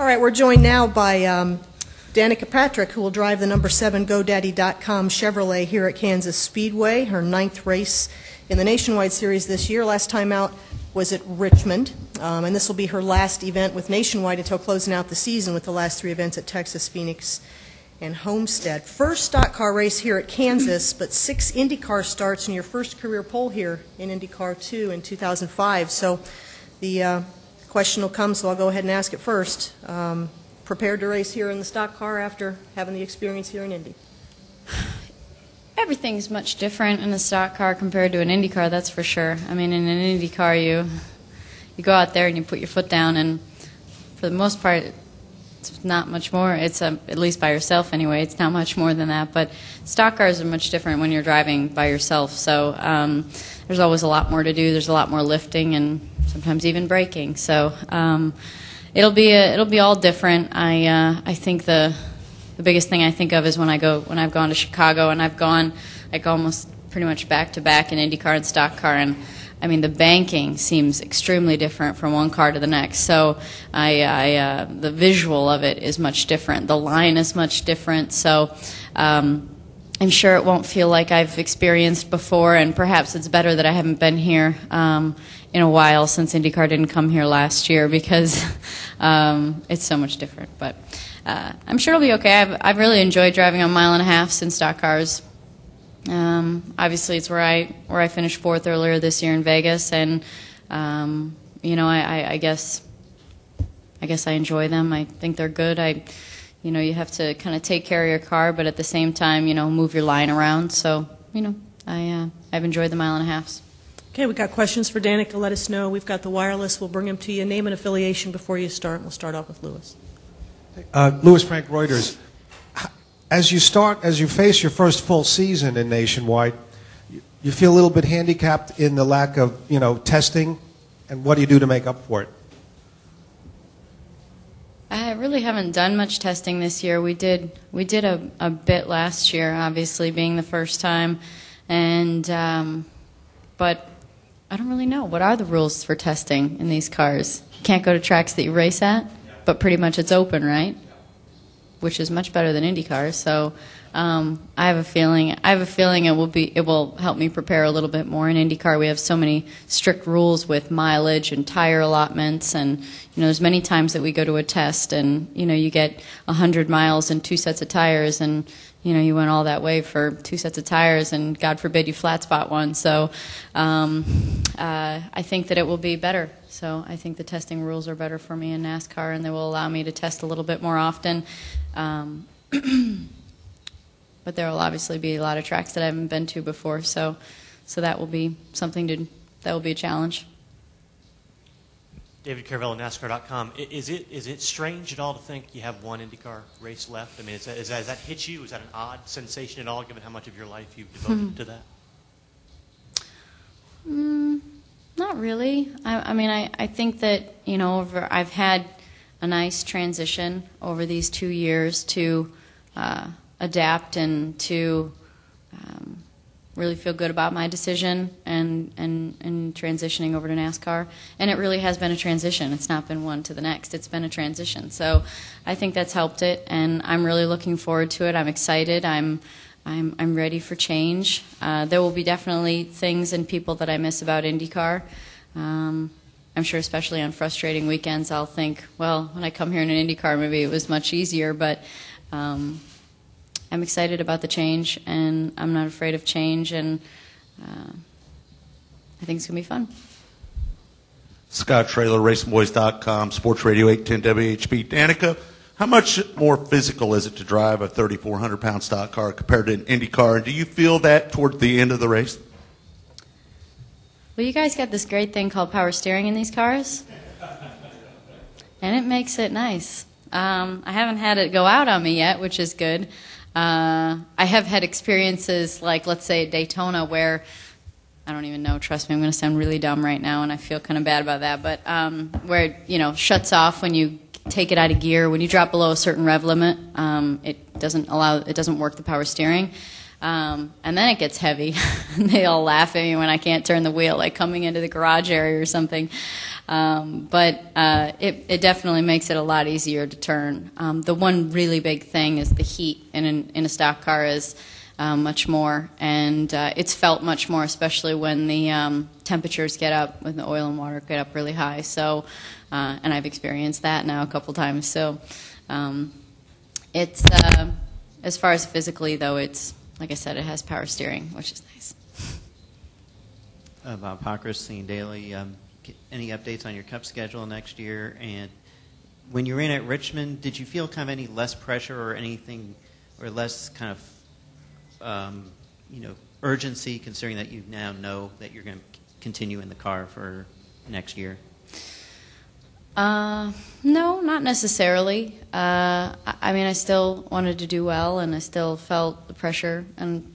All right, we're joined now by Danica Patrick, who will drive the number 7 GoDaddy.com Chevrolet here at Kansas Speedway, her 9th race in the Nationwide Series this year. Last time out was at Richmond, and this will be her last event with Nationwide until closing out the season with the last 3 events at Texas, Phoenix, and Homestead. First stock car race here at Kansas, but 6 IndyCar starts and your first career pole here in IndyCar 2 in 2005. So the question will come, so I'll go ahead and ask it first. Prepared to race here in the stock car after having the experience here in Indy? Everything's much different in a stock car compared to an Indy car, that's for sure. I mean, in an Indy car, you go out there and you put your foot down, and for the most part, it's not much more. It's at least by yourself anyway. It's not much more than that. But stock cars are much different when you're driving by yourself. So there's always a lot more to do. There's a lot more lifting and sometimes even braking. So it'll be all different. I think the biggest thing I think of is when I've gone to Chicago, and I go almost pretty much back to back in IndyCar and stock car, and I mean the banking seems extremely different from one car to the next. So the visual of it is much different. The line is much different. So I'm sure it won't feel like I've experienced before, and perhaps it's better that I haven't been here in a while since IndyCar didn't come here last year, because it's so much different. But I'm sure it'll be okay. I've really enjoyed driving on 1.5 miles in stock cars. Obviously, it's where I finished 4th earlier this year in Vegas, and you know, I guess I enjoy them. I think they're good. You know, you have to kind of take care of your car, but at the same time, you know, move your line around. So, you know, I've enjoyed the 1.5 miles. Okay, we've got questions for Danica. Let us know. We've got the wireless. We'll bring them to you. Name and affiliation before you start. We'll start off with Lewis. Lewis Frank Reuters. As you face your first full season in Nationwide, you feel a little bit handicapped in the lack of, you know, testing, and what do you do to make up for it? I really haven't done much testing this year. We did a bit last year, obviously being the first time, and but I don't really know. What are the rules for testing in these cars? You can't go to tracks that you race at, but pretty much it's open, right? Which is much better than Indy cars. So I have a feeling it will help me prepare a little bit more. In IndyCar, we have so many strict rules with mileage and tire allotments, and you know, there's many times that we go to a test, and you know, you get 100 miles and 2 sets of tires, and you know, you went all that way for 2 sets of tires, and God forbid you flat spot one. So I think that it will be better. So I think the testing rules are better for me in NASCAR, and they will allow me to test a little bit more often. But there will obviously be a lot of tracks that I haven't been to before, so that will be that will be a challenge. David Caravella, NASCAR.com. Is it strange at all to think you have one IndyCar race left? I mean, does that hit you? Is that an odd sensation at all, given how much of your life you've devoted to that? Not really. I mean, I think that, you know, I've had a nice transition over these 2 years to adapt and to really feel good about my decision and transitioning over to NASCAR. And it really has been a transition. It's not been one to the next. It's been a transition. So I think that's helped it, and I'm really looking forward to it. I'm excited. I'm ready for change. There will be definitely things and people that I miss about IndyCar. I'm sure especially on frustrating weekends I'll think, well, when I come here in an IndyCar maybe it was much easier, but I'm excited about the change, and I'm not afraid of change, and I think it's going to be fun. Scott Traylor, RacingBoys.com, Sports Radio 810 WHB. Danica, how much more physical is it to drive a 3,400-pound stock car compared to an Indy car? And do you feel that toward the end of the race? Well, you guys got this great thing called power steering in these cars, and it makes it nice. I haven't had it go out on me yet, which is good. I have had experiences like, let's say, at Daytona, where I don't even know, trust me, I'm going to sound really dumb right now, and I feel kind of bad about that, but where it, you know, shuts off when you take it out of gear. When you drop below a certain rev limit, it doesn't work the power steering. And then it gets heavy. And they all laugh at me when I can't turn the wheel, like coming into the garage area or something. But it definitely makes it a lot easier to turn. The one really big thing is the heat in a stock car is much more, and it's felt much more, especially when the temperatures get up, when the oil and water get up really high. So, and I've experienced that now a couple times. So, it's as far as physically though, it's like I said, it has power steering, which is nice. Bob Pockris, Scene Daily. Any updates on your Cup schedule next year? And when you were in at Richmond, did you feel kind of any less pressure or anything, or less kind of urgency, considering that you now know that you're going to continue in the car for next year? No, not necessarily. I mean, I still wanted to do well, and I still felt the pressure. And,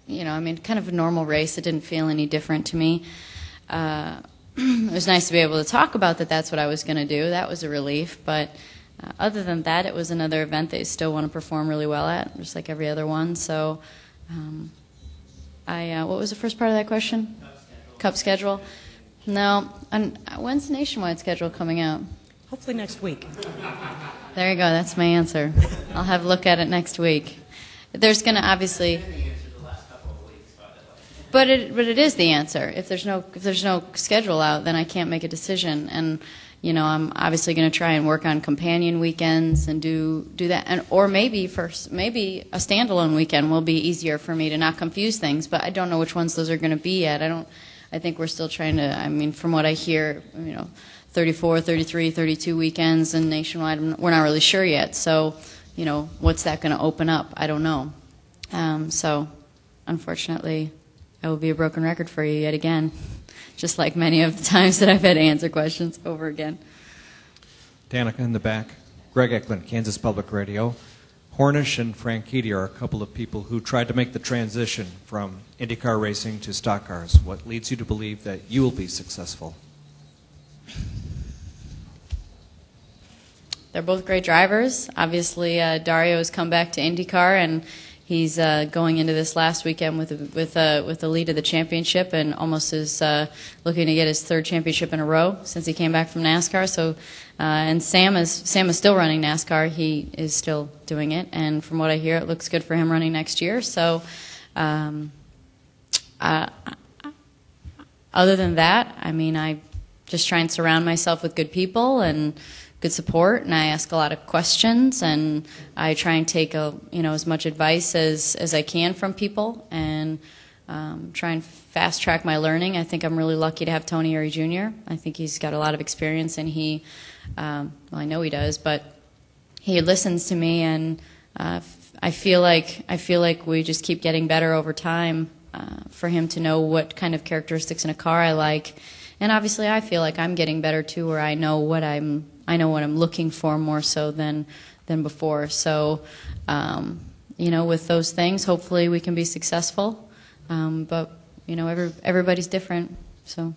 kind of a normal race. It didn't feel any different to me. It was nice to be able to talk about that that's what I was going to do. That was a relief. But other than that, it was another event that you still want to perform really well at, just like every other one. So, what was the first part of that question? Cup schedule. No. And when's the nationwide schedule coming out? Hopefully next week. There you go. That's my answer. I'll have a look at it next week. There's going to obviously, but it is the answer. If there's no schedule out, then I can't make a decision. And I'm obviously going to try and work on companion weekends and do that. And or maybe a standalone weekend will be easier for me to not confuse things. But I don't know which ones those are going to be yet. I think we're still trying to. I mean, from what I hear, 34, 33, 32 weekends and nationwide, we're not really sure yet. So, what's that going to open up? I don't know. So, unfortunately, I will be a broken record for you yet again, just like many of the times that I've had to answer questions over again. Danica in the back. Greg Eklund, Kansas Public Radio. Hornish and Franchitti are a couple of people who tried to make the transition from IndyCar racing to stock cars. What leads you to believe that you will be successful? They're both great drivers. Obviously, Dario has come back to IndyCar, and he's going into this last weekend with the lead of the championship, and almost is looking to get his third championship in a row since he came back from NASCAR. So, and Sam is still running NASCAR. He is still doing it, and from what I hear, it looks good for him running next year. So, other than that, I mean, I just try and surround myself with good people and good support, and I ask a lot of questions, and I try and take as much advice as I can from people, and try and fast track my learning. I think I'm really lucky to have Tony Eury Jr. I think he's got a lot of experience, and he, well, I know he does, but he listens to me, and I feel like we just keep getting better over time. For him to know what kind of characteristics in a car I like, and obviously I feel like I'm getting better too, where I know what I'm looking for more so than before. So, with those things, hopefully we can be successful. But everybody's different, so.